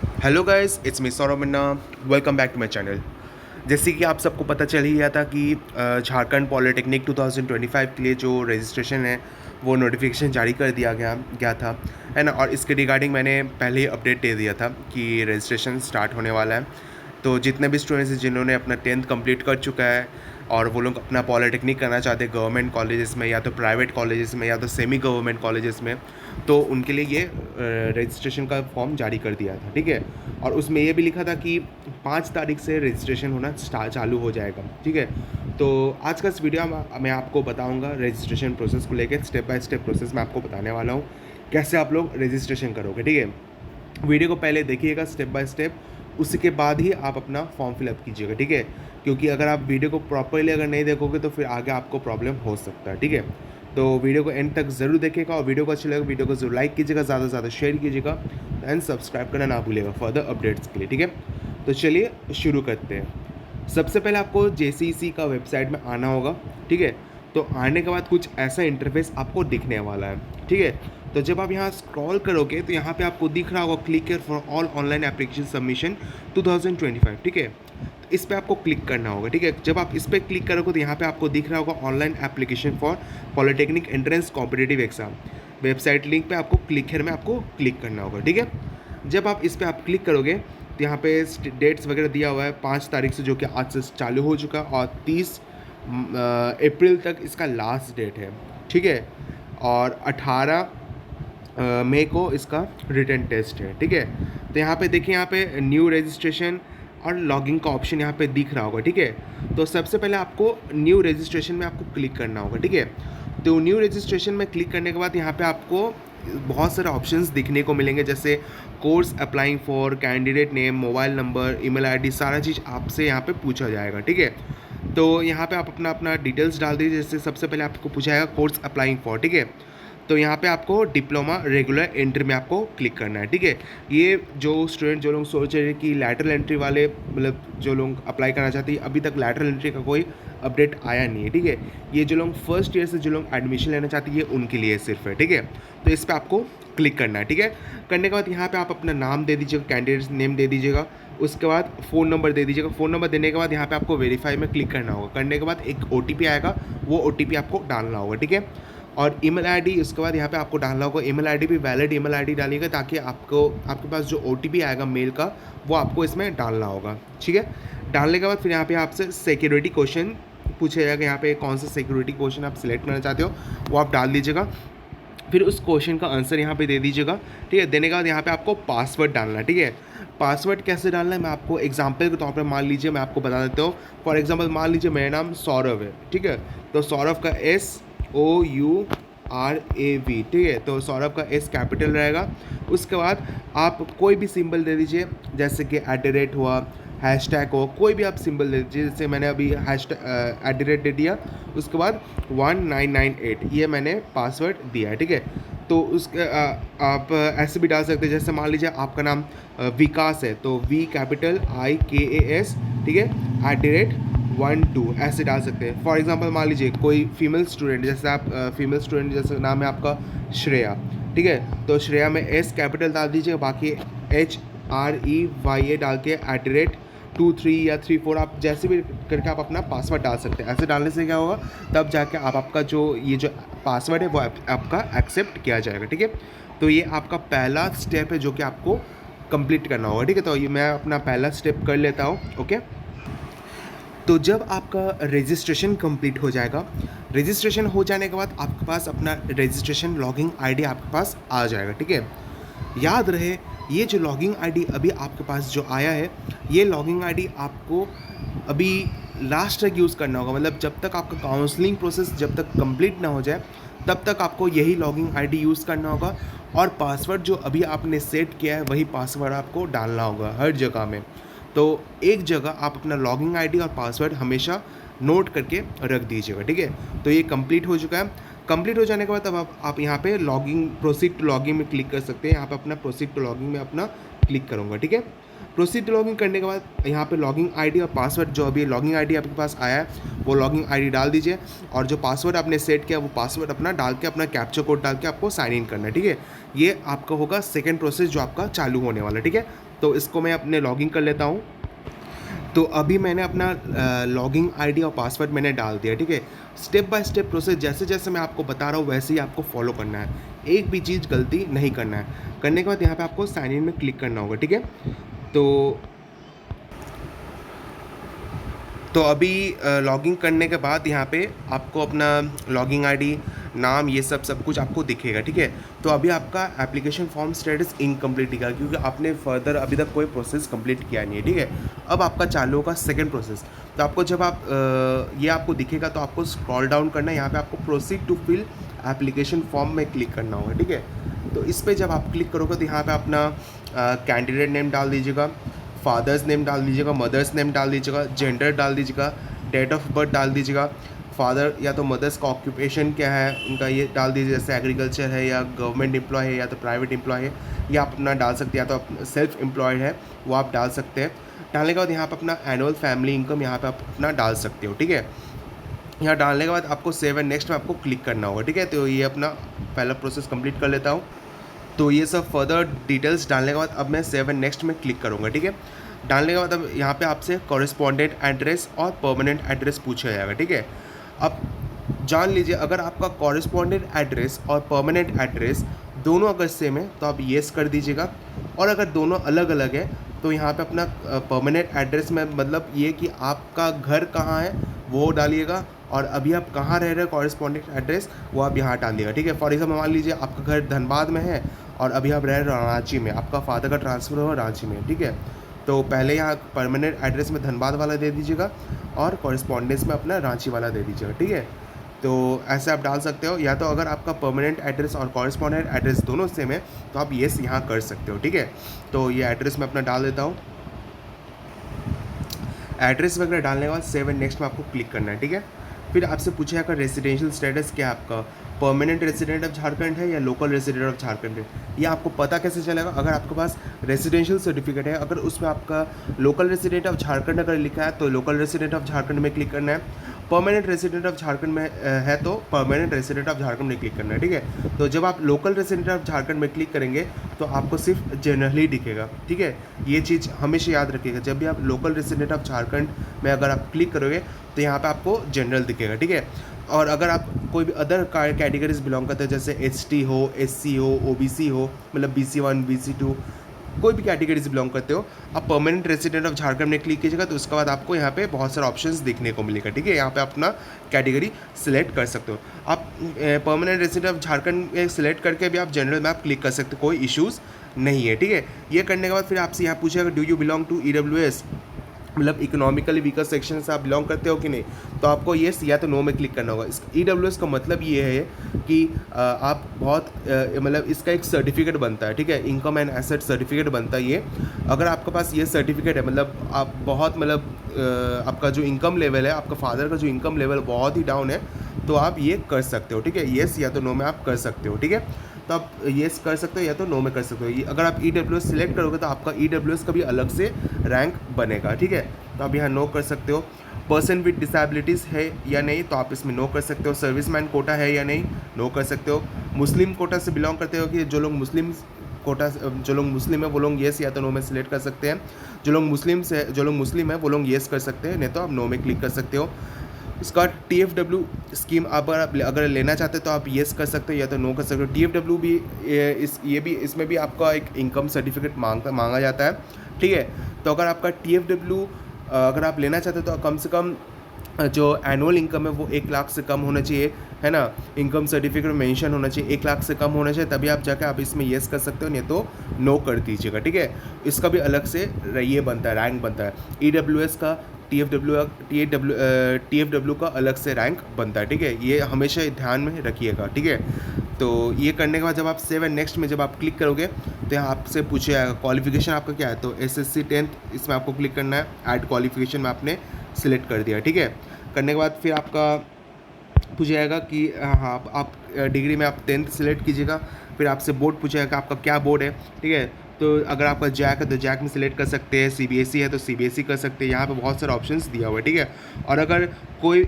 Hello guys, it's me Saurabh Manna. Welcome back to my channel. जैसे कि आप सबको पता चल ही गया था कि झारखंड पॉलिटेक्निक 2025 के लिए जो रजिस्ट्रेशन है वो नोटिफिकेशन जारी कर दिया गया था, है ना। और इसके रिगार्डिंग मैंने पहले ही अपडेट दे दिया था कि रजिस्ट्रेशन स्टार्ट होने वाला है। तो जितने भी स्टूडेंट्स हैं जिन्होंने अपना 10th कंप्लीट कर चुका है और वो लोग अपना पॉलिटेक्निक करना चाहते हैं गवर्नमेंट कॉलेजेस में या तो प्राइवेट कॉलेजेस में या तो सेमी गवर्नमेंट कॉलेजेस में, तो उनके लिए ये रजिस्ट्रेशन का फॉर्म जारी कर दिया था, ठीक है। और उसमें ये भी लिखा था कि 5 तारीख से रजिस्ट्रेशन होना चालू हो जाएगा, ठीक है। तो आज का इस वीडियो में मैं आपको बताऊंगा रजिस्ट्रेशन प्रोसेस को लेकर, स्टेप बाय स्टेप प्रोसेस मैं आपको बताने वाला हूँ कैसे आप लोग रजिस्ट्रेशन करोगे, ठीक है। वीडियो को पहले देखिएगा स्टेप बाय स्टेप, उसके बाद ही आप अपना फॉर्म फिलअप कीजिएगा, ठीक है। क्योंकि अगर आप वीडियो को प्रॉपरली अगर नहीं देखोगे तो फिर आगे आपको प्रॉब्लम हो सकता है, ठीक है। तो वीडियो को एंड तक ज़रूर देखिएगा और वीडियो को अच्छा लगेगा वीडियो को जरूर लाइक कीजिएगा, ज़्यादा से ज़्यादा शेयर कीजिएगा एंड सब्सक्राइब करना ना भूलिएगा फर्दर अपडेट्स के लिए, ठीक है। तो चलिए शुरू करते हैं। सबसे पहले आपको जेसीसी का वेबसाइट में आना होगा, ठीक है। तो आने के बाद कुछ ऐसा इंटरफेस आपको दिखने वाला है, ठीक है। तो जब आप यहाँ स्क्रॉल करोगे तो यहाँ पे आपको दिख रहा होगा click here for all online application submission 2025, ठीक है। तो इस पर आपको क्लिक करना होगा, ठीक है। जब आप इस पर क्लिक करोगे तो यहाँ पे आपको दिख रहा होगा online application for polytechnic entrance competitive exam. Website link पे आपको क्लिक हियर में आपको क्लिक करना होगा, ठीक है। जब आप इस पर आप क्लिक करोगे तो यहाँ पे डेट्स वगैरह दिया हुआ है 5 तारीख से, जो कि आज से चालू हो चुका और 30 अप्रैल तक इसका लास्ट डेट है, ठीक है। और 18 मई को इसका रिटन टेस्ट है, ठीक है। तो यहाँ पे देखिए, यहाँ पे न्यू रजिस्ट्रेशन और लॉगिंग का ऑप्शन यहाँ पे दिख रहा होगा, ठीक है। तो सबसे पहले आपको न्यू रजिस्ट्रेशन में आपको क्लिक करना होगा, ठीक है। तो न्यू रजिस्ट्रेशन में क्लिक करने के बाद यहाँ पे आपको बहुत सारे ऑप्शंस दिखने को मिलेंगे, जैसे course applying for, candidate name, mobile number, email ID, सारा चीज़ आपसे यहाँ पे पूछा जाएगा, ठीक है। तो यहाँ पे आप अपना अपना डिटेल्स डाल दीजिए। जैसे सबसे पहले आपको पूछा जाएगा कोर्स अप्लाइंग फॉर, ठीक है। तो यहाँ पे आपको डिप्लोमा रेगुलर एंट्री में आपको क्लिक करना है, ठीक है। ये जो स्टूडेंट जो लोग सोच रहे हैं कि लैटरल एंट्री वाले, मतलब जो लोग अप्लाई करना चाहते हैं, अभी तक लैटरल एंट्री का कोई अपडेट आया नहीं है, ठीक है। ये जो लोग फर्स्ट ईयर से जो लोग एडमिशन लेना चाहते हैं ये उनके लिए सिर्फ है, ठीक है। तो इस पर आपको क्लिक करना है, ठीक है। करने के बाद यहाँ पे आप अपना नाम दे दीजिएगा, कैंडिडेट नेम दे दीजिएगा, उसके बाद फ़ोन नंबर दे दीजिएगा। फ़ोन नंबर देने के बाद यहाँ पे आपको वेरीफाई में क्लिक करना होगा। करने के बाद एक ओटीपी आएगा, वो ओटीपी आपको डालना होगा, ठीक है। और ईमेल आईडी उसके बाद यहाँ पे आपको डालना होगा। ईमेल आईडी भी वैलिड ईमेल आईडी डालिएगा, ताकि आपके पास जो ओटीपी आएगा मेल का वो आपको इसमें डालना होगा, ठीक है। डालने के बाद फिर यहाँ पे आपसे सिक्योरिटी क्वेश्चन पूछा जाएगा। यहाँ पे कौन सा सिक्योरिटी क्वेश्चन आप सिलेक्ट करना चाहते हो वो आप डाल दीजिएगा। फिर उस क्वेश्चन का आंसर यहाँ पे दे दीजिएगा, ठीक है। देने के बाद यहाँ पे आपको पासवर्ड डालना है, ठीक है। पासवर्ड कैसे डालना है मैं आपको एग्जांपल के तौर पर मान लीजिए मैं आपको बता देता हूँ। फॉर एग्जांपल मान लीजिए मेरा नाम सौरभ है, ठीक है। तो सौरभ का SOURAV, ठीक है। तो सौरभ का S कैपिटल रहेगा। उसके बाद आप कोई भी सिंबल दे दीजिए, जैसे कि @ हुआ, हैशटैग हो, कोई भी आप सिंबल दे दीजिए। जैसे मैंने अभी @ दे दिया, उसके बाद 1998 ये मैंने पासवर्ड दिया है, ठीक है। तो उसके आप ऐसे भी डाल सकते हैं, जैसे मान लीजिए आपका नाम विकास है, तो V कैपिटल IKAS, ठीक है, @12 ऐसे डाल सकते हैं। फॉर एग्जांपल मान लीजिए कोई फीमेल स्टूडेंट, जैसे आप फीमेल स्टूडेंट जैसे नाम है आपका श्रेया, ठीक है। तो श्रेया में S कैपिटल डाल दीजिएगा, बाकी HREYA डाल के @23 या 34 आप जैसे भी करके आप अपना पासवर्ड डाल सकते हैं। ऐसे डालने से क्या होगा, तब जाके आपका जो ये जो पासवर्ड है वो आपका एक्सेप्ट किया जाएगा, ठीक है। तो ये आपका पहला स्टेप है जो कि आपको कंप्लीट करना होगा, ठीक है। तो ये मैं अपना पहला स्टेप कर लेता हूँ, ओके। तो जब आपका रजिस्ट्रेशन कंप्लीट हो जाएगा, रजिस्ट्रेशन हो जाने के बाद आपके पास अपना रजिस्ट्रेशन लॉगिंग आईडी आपके पास आ जाएगा, ठीक है। याद रहे, ये जो लॉगिंग आईडी अभी आपके पास जो आया है, ये लॉगिंग आईडी आपको अभी लास्ट तक यूज़ करना होगा। मतलब जब तक आपका काउंसलिंग प्रोसेस जब तक कंप्लीट ना हो जाए तब तक आपको यही लॉगिंग आईडी यूज़ करना होगा। और पासवर्ड जो अभी आपने सेट किया है वही पासवर्ड आपको डालना होगा हर जगह में। तो एक जगह आप अपना लॉगिंग आईडी और पासवर्ड हमेशा नोट करके रख दीजिएगा, ठीक है। तो ये कंप्लीट हो चुका है। कंप्लीट हो जाने के बाद अब आप यहाँ पे लॉगिंग प्रोसीड टू लॉगिंग में क्लिक कर सकते हैं। यहाँ पे अपना प्रोसीड टू लॉगिंग में अपना क्लिक करूँगा, ठीक है। प्रोसीड टू लॉगिंग करने के बाद यहाँ पे लॉगिंग आईडी और पासवर्ड, जो अभी लॉगिंग आईडी आपके पास आया है वो लॉगिंग आईडी डाल दीजिए, और जो पासवर्ड आपने सेट किया वो पासवर्ड अपना डाल के अपना कैप्चर कोड डाल के आपको साइन इन करना है, ठीक है। ये आपका होगा सेकेंड प्रोसेस जो आपका चालू होने वाला है, ठीक है। तो इसको मैं अपने लॉगिन कर लेता हूँ। तो अभी मैंने अपना लॉगिन आईडी और पासवर्ड मैंने डाल दिया, ठीक है। स्टेप बाय स्टेप प्रोसेस जैसे जैसे मैं आपको बता रहा हूँ वैसे ही आपको फॉलो करना है, एक भी चीज़ गलती नहीं करना है। करने के बाद यहाँ पे आपको साइन इन में क्लिक करना होगा, ठीक है। तो अभी लॉगिन करने के बाद यहाँ पे आपको अपना लॉगिन आईडी, नाम, ये सब कुछ आपको दिखेगा, ठीक है। तो अभी आपका एप्लीकेशन फॉर्म स्टेटस इनकम्प्लीट दिखा क्योंकि आपने फर्दर अभी तक कोई प्रोसेस कंप्लीट किया नहीं है, ठीक है। अब आपका चालू होगा सेकंड प्रोसेस। तो आपको जब ये आपको दिखेगा तो आपको स्क्रॉल डाउन करना है, यहाँ पे आपको proceed to fill application form में क्लिक करना होगा, ठीक है। तो इस पर जब आप क्लिक करोगे तो यहाँ पर अपना कैंडिडेट नेम डाल दीजिएगा, फादर्स नेम डाल दीजिएगा, मदर्स नेम डाल दीजिएगा, जेंडर डाल दीजिएगा, डेट ऑफ बर्थ डाल दीजिएगा, फादर या तो मदर्स का ऑक्यूपेशन क्या है उनका ये डाल दीजिए, जैसे एग्रीकल्चर है या गवर्नमेंट एम्प्लॉय है या तो प्राइवेट एम्प्लॉय है, या आप अपना डाल सकते हैं, या तो सेल्फ एम्प्लॉयड है वो आप डाल सकते हैं। डालने के बाद यहाँ पर अपना एनुअल फैमिली इनकम यहाँ पर आप अपना डाल सकते हो, ठीक है। यहाँ डालने के बाद आपको सेव एंड नेक्स्ट में आपको क्लिक करना होगा, ठीक है। तो ये अपना पहला प्रोसेस कंप्लीट कर लेता हूँ। तो ये सब फर्दर डिटेल्स डालने के बाद अब मैं सेव एंड नेक्स्ट में क्लिक करूँगा, ठीक है। डालने के बाद अब यहाँ पे आपसे कॉरेस्पॉन्डेंट एड्रेस और परमानेंट एड्रेस पूछा जाएगा, ठीक है। अब जान लीजिए अगर आपका कॉरेस्पॉन्डेंट एड्रेस और परमानेंट एड्रेस दोनों अगर सेम है तो आप येस कर दीजिएगा, और अगर दोनों अलग अलग है तो यहाँ पे अपना परमानेंट एड्रेस में मतलब ये कि आपका घर कहाँ है वो डालिएगा, और अभी आप कहाँ रह रहे हो कॉरेस्पॉन्डेंट एड्रेस वो आप यहाँ डालिएगा, ठीक है। फॉर एग्जाम्पल मान लीजिए आपका घर धनबाद में है और अभी आप रह रहे हो रांची में, आपका फादर का ट्रांसफ़र हुआ रांची में, ठीक है। तो पहले यहाँ परमानेंट एड्रेस में धनबाद वाला दे दीजिएगा और कॉरेस्पॉन्डेंस में अपना रांची वाला दे दीजिएगा, ठीक है। तो ऐसे आप डाल सकते हो, या तो अगर आपका परमानेंट एड्रेस और कॉरेस्पॉन्डेंट एड्रेस दोनों सेम है तो आप येस यहाँ कर सकते हो, ठीक है। तो ये एड्रेस मैं अपना डाल देता हूँ। एड्रेस वगैरह डालने के बाद सेव एंड नेक्स्ट में आपको क्लिक करना है, ठीक है। फिर आपसे पूछेगा का रेजिडेंशियल स्टेटस क्या है, आपका परमानेंट रेजिडेंट ऑफ झारखंड है या लोकल रेजिडेंट ऑफ झारखंड है। ये आपको पता कैसे चलेगा, अगर आपके पास रेजिडेंशियल सर्टिफिकेट है, अगर उसमें आपका लोकल रेजिडेंट ऑफ झारखंड अगर लिखा है तो लोकल रेजिडेंट ऑफ झारखंड में क्लिक करना है। परमानेंट रेजिडेंट ऑफ झारखंड में है तो परमानेंट रेजिडेंट ऑफ झारखंड में क्लिक करना है, ठीक है। तो जब आप लोकल रेजिडेंट ऑफ झारखंड में क्लिक करेंगे तो आपको सिर्फ जनरली दिखेगा, ठीक है। ये चीज़ हमेशा याद रखिएगा, जब भी आप लोकल रेजिडेंट ऑफ झारखंड में अगर आप क्लिक करोगे तो यहाँ पे आपको जनरल दिखेगा, ठीक है। और अगर आप कोई भी अदर कैटेगरीज बिलोंग करते हैं जैसे एसटी हो, एससी हो, ओबीसी हो, मतलब BC1 BC2 कोई भी कैटेगरीज बिलोंग करते हो, आप परमानेंट रेजिडेंट ऑफ झारखंड में क्लिक कीजिएगा तो उसके बाद आपको यहाँ पे बहुत सारे ऑप्शंस देखने को मिलेगा, ठीक है। यहाँ पे अपना कैटेगरी सिलेक्ट कर सकते हो। आप परमानेंट रेजिडेंट ऑफ झारखंड में सिलेक्ट करके भी आप जनरल में आप क्लिक कर सकते हो, कोई इश्यूज़ नहीं है, ठीक है। ये करने के बाद फिर आपसे यहाँ पूछेगा do you belong to EWS, मतलब इकोनॉमिकली वीकर सेक्शन से आप बिलोंग करते हो कि नहीं, तो आपको येस या तो नो में क्लिक करना होगा। इस EWS का मतलब ये है कि आप बहुत मतलब इसका एक सर्टिफिकेट बनता है, ठीक है, इनकम एंड एसेट सर्टिफिकेट बनता है ये। अगर आपके पास ये सर्टिफिकेट है, मतलब आप बहुत मतलब आपका जो इनकम लेवल है, आपका फादर का जो इनकम लेवल बहुत ही डाउन है, तो आप ये कर सकते हो, ठीक है। येस या तो नो में आप कर सकते हो, ठीक है। तो आप येस कर सकते हो या तो नो में कर सकते हो। अगर आप EWS सिलेक्ट करोगे तो आपका EWS का भी अलग से रैंक बनेगा, ठीक है। तो आप यहाँ नो कर सकते हो। पर्सन विद डिसेबिलिटीज़ है या नहीं तो आप इसमें नो कर सकते हो। सर्विसमैन कोटा है या नहीं, नो कर सकते हो। मुस्लिम कोटा से बिलोंग करते हो कि जो लोग मुस्लिम कोटा, जो लोग मुस्लिम है वो लोग येस या तो नो में सिलेक्ट कर सकते हैं। जो लोग मुस्लिम है वो लोग येस कर सकते हैं, नहीं तो आप नो में क्लिक कर सकते हो। इसका TFW स्कीम अगर लेना चाहते हो तो आप येस कर सकते हो या तो नो कर सकते हो। TFW भी इसमें भी आपका एक इनकम सर्टिफिकेट मांगा जाता है, ठीक है। तो अगर आपका TFW अगर आप लेना चाहते हो तो कम से कम जो एनुअल इनकम है वो 1 लाख से कम होना चाहिए, है ना। इनकम सर्टिफिकेट में मेंशन होना चाहिए 1 लाख से कम होना चाहिए, तभी आप जाके आप इसमें येस कर सकते हो, नहीं तो नो कर दीजिएगा, ठीक है। इसका भी अलग से ये बनता है, रैंक बनता है। EWS का TFW का अलग से रैंक बनता है, ठीक है। ये हमेशा ध्यान में रखिएगा, ठीक है। तो ये करने के बाद जब आप सेव एंड नेक्स्ट में जब आप क्लिक करोगे तो यहाँ आपसे पूछेगा क्वालिफिकेशन आपका क्या है, तो SSC 10th इसमें आपको क्लिक करना है। ऐड क्वालिफिकेशन में आपने सिलेक्ट कर दिया, ठीक है। करने के बाद फिर आपका पूछ जाएगा कि हाँ आप डिग्री में आप 10th सिलेक्ट कीजिएगा। फिर आपसे बोर्ड पूछेगा आपका क्या बोर्ड है, ठीक है। तो अगर आपका जैक है तो जैक में सिलेक्ट कर सकते हैं, CBSE है तो CBSE कर सकते हैं। यहाँ पे बहुत सारे ऑप्शंस दिया हुआ है, ठीक है। और अगर कोई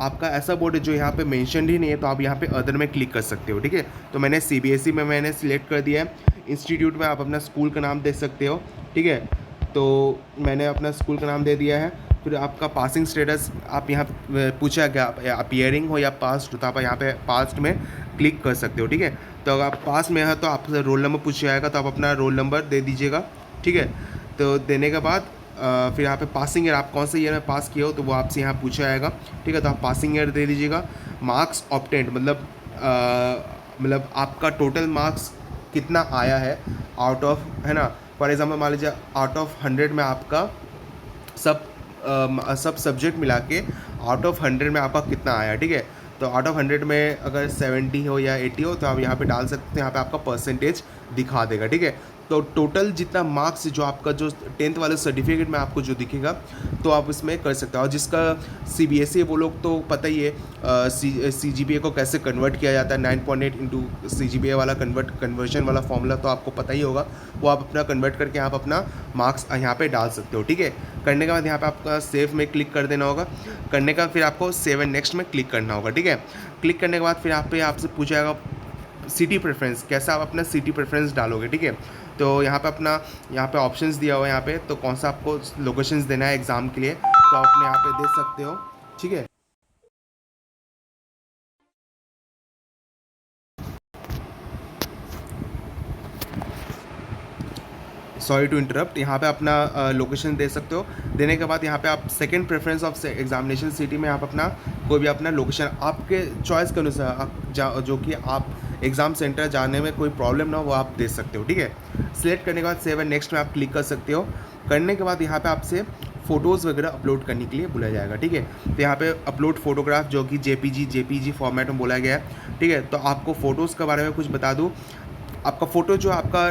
आपका ऐसा बोर्ड है जो यहाँ पे मेंशन ही नहीं है तो आप यहाँ पे अदर में क्लिक कर सकते हो, ठीक है। तो मैंने CBSE में मैंने सिलेक्ट कर दिया है। इंस्टीट्यूट में आप अपना स्कूल का नाम दे सकते हो, ठीक है। तो मैंने अपना स्कूल का नाम दे दिया है। फिर आपका पासिंग स्टेटस आप यहाँ पूछा गया आप अपीयरिंग हो या पास्ट हो, तो आप यहाँ पे पास्ट में क्लिक कर सकते हो, ठीक है। तो अगर आप पास में है तो आपसे रोल नंबर पूछा जाएगा, तो आप अपना रोल नंबर दे दीजिएगा, ठीक है। तो देने के बाद फिर यहाँ पे पासिंग ईयर आप कौन से ईयर में पास किए हो तो वो आपसे यहाँ पूछा जाएगा, ठीक है। तो आप पासिंग ईयर दे दीजिएगा। मार्क्स ऑब्टेंड मतलब आपका टोटल मार्क्स कितना आया है आउट ऑफ, है ना। फॉर एग्जांपल मान लीजिए आउट ऑफ 100 में आपका सब सब्जेक्ट मिला के आउट ऑफ 100 में आपका कितना आया, ठीक है। तो आउट ऑफ 100 में अगर 70 हो या 80 हो तो आप यहाँ पे डाल सकते हैं, यहाँ पे आपका परसेंटेज दिखा देगा, ठीक है। तो टोटल जितना मार्क्स जो आपका जो 10th वाले सर्टिफिकेट में आपको जो दिखेगा तो आप इसमें कर सकते हो। और जिसका CBSE वो लोग तो पता ही है CGPA को कैसे कन्वर्ट किया जाता है, 9.8 इंटू CGPA वाला कन्वर्शन वाला फॉर्मूला तो आपको पता ही होगा। वो आप अपना कन्वर्ट करके आप अपना मार्क्स यहाँ पे डाल सकते हो, ठीक है। करने के बाद यहाँ पे आपका सेव में क्लिक कर देना होगा। करने का फिर आपको सेव एंड नेक्स्ट में क्लिक करना होगा, ठीक है। क्लिक करने के बाद फिर यहाँ पे आपसे पूछा जाएगा सिटी प्रेफरेंस, कैसा आप अपना सिटी प्रेफरेंस डालोगे, ठीक है। तो यहाँ पे अपना यहाँ पे ऑप्शंस दिया हुआ है, यहाँ पे तो कौन सा आपको लोकेशंस देना है एग्ज़ाम के लिए तो आप अपने यहाँ पे दे सकते हो, ठीक है। सॉरी टू इंटरप्ट, यहाँ पे अपना लोकेशन दे सकते हो। देने के बाद यहाँ पे आप second preference of examination city में आप अपना कोई भी अपना लोकेशन आपके चॉइस के अनुसार आप जो कि आप एग्ज़ाम सेंटर जाने में कोई प्रॉब्लम ना हो वो आप दे सकते हो, ठीक है। सिलेक्ट करने के बाद सेव एंड नेक्स्ट में आप क्लिक कर सकते हो। करने के बाद यहाँ पे आपसे फ़ोटोज़ वगैरह अपलोड करने के लिए बोला जाएगा, ठीक है। तो यहाँ पे अपलोड फोटोग्राफ जो कि JPG फॉर्मेट में बोला गया है, ठीक है। तो आपको फ़ोटोज़ के बारे में कुछ बता दूँ, आपका फ़ोटो जो आपका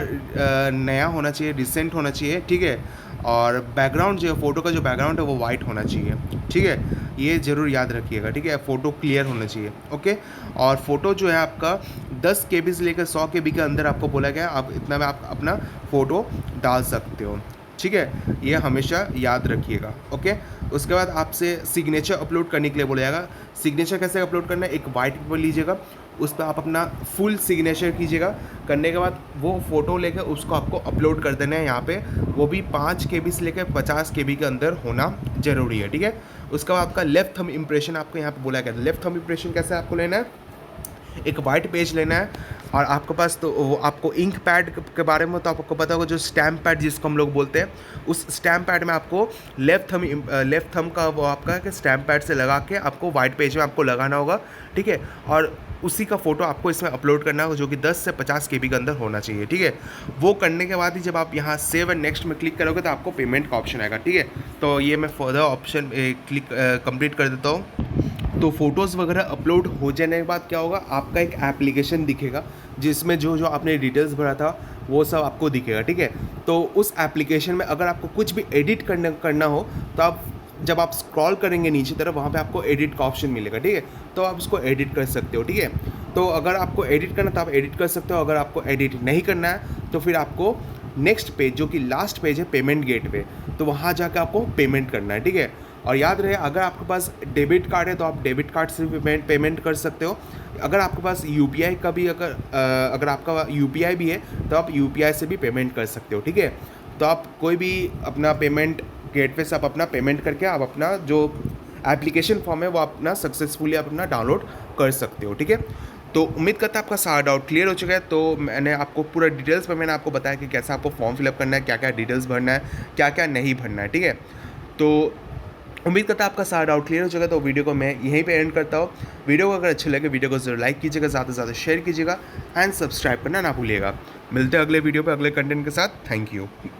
नया होना चाहिए, रिसेंट होना चाहिए, ठीक है। और बैकग्राउंड जो है फ़ोटो का जो बैकग्राउंड है वो वाइट होना चाहिए, ठीक है। ये ज़रूर याद रखिएगा, ठीक है। फ़ोटो क्लियर होना चाहिए, ओके। और फ़ोटो जो है आपका 10 KB से लेकर 100 KB के अंदर आपको बोला गया, आप इतना में आप अपना फ़ोटो डाल सकते हो, ठीक है। ये हमेशा याद रखिएगा, ओके। उसके बाद आपसे सिग्नेचर अपलोड करने के लिए बोला जाएगा। सिग्नेचर कैसे अपलोड करना है, एक वाइट पेपर लीजिएगा, उस पर आप अपना फुल सिग्नेचर कीजिएगा। करने के बाद वो फ़ोटो लेकर उसको आपको अपलोड कर देना है यहाँ पे, वो भी 5 KB से लेकर 50 KB के अंदर होना ज़रूरी है, ठीक है। उसके बाद आपका लेफ्ट थंब इम्प्रेशन आपको यहाँ पे बोला गया। लेफ्ट थंब इम्प्रेशन कैसे आपको लेना है, एक वाइट पेज लेना है और आपके पास तो वो आपको इंक पैड के बारे में तो आपको पता होगा, जो स्टैम्प पैड जिसको हम लोग बोलते हैं, उस स्टैम्प पैड में आपको लेफ़्ट थंब का वो आपका कि स्टैम्प पैड से लगा के आपको वाइट पेज में आपको लगाना होगा, ठीक है। और उसी का फ़ोटो आपको इसमें अपलोड करना होगा जो कि 10 से 50 KB के अंदर होना चाहिए, ठीक है। वो करने के बाद ही जब आप यहाँ सेव एंड नेक्स्ट में क्लिक करोगे तो आपको पेमेंट का ऑप्शन आएगा, ठीक है। तो ये मैं फर्दर ऑप्शन क्लिक कंप्लीट कर देता हूँ। तो फ़ोटोज़ वगैरह अपलोड हो जाने के बाद क्या होगा, आपका एक एप्लीकेशन दिखेगा जिसमें जो जो आपने डिटेल्स भरा था वो सब आपको दिखेगा, ठीक है। तो उस एप्लीकेशन में अगर आपको कुछ भी एडिट करना हो तो आप जब आप स्क्रॉल करेंगे नीचे तरफ वहाँ पे आपको एडिट का ऑप्शन मिलेगा, ठीक है। तो आप उसको एडिट कर सकते हो, ठीक है। तो अगर आपको एडिट करना तो आप एडिट कर सकते हो, अगर आपको एडिट नहीं करना है तो फिर आपको नेक्स्ट पेज जो कि लास्ट पेज है पेमेंट गेटवे, तो वहाँ जाकर आपको पेमेंट करना है, ठीक है। और याद रहे अगर आपके पास डेबिट कार्ड है तो आप डेबिट कार्ड से भी पेमेंट कर सकते हो। अगर आपके पास UPI का भी अगर आपका UPI भी है तो आप UPI से भी पेमेंट कर सकते हो, ठीक है। तो आप कोई भी अपना पेमेंट गेटवे से आप अपना पेमेंट करके आप अपना जो एप्लीकेशन फॉर्म है वो अपना सक्सेसफुली आप अपना डाउनलोड कर सकते हो, ठीक है। तो उम्मीद करता आपका सारा डाउट क्लियर हो चुका है। तो मैंने आपको पूरा डिटेल्स में मैंने आपको बताया कि कैसे आपको फॉर्म फिलअप करना है, क्या क्या डिटेल्स भरना है, क्या क्या नहीं भरना है, ठीक है। तो उम्मीद करता है आपका सारा डाउट क्लियर हो चुका है। तो वीडियो को मैं यहीं पे एंड करता हूँ। वीडियो को अगर अच्छी लगे वीडियो को जरूर लाइक कीजिएगा, ज़्यादा से ज़्यादा शेयर कीजिएगा एंड सब्सक्राइब करना ना भूलिएगा। मिलते हैं अगले वीडियो पे अगले कंटेंट के साथ। Thank you.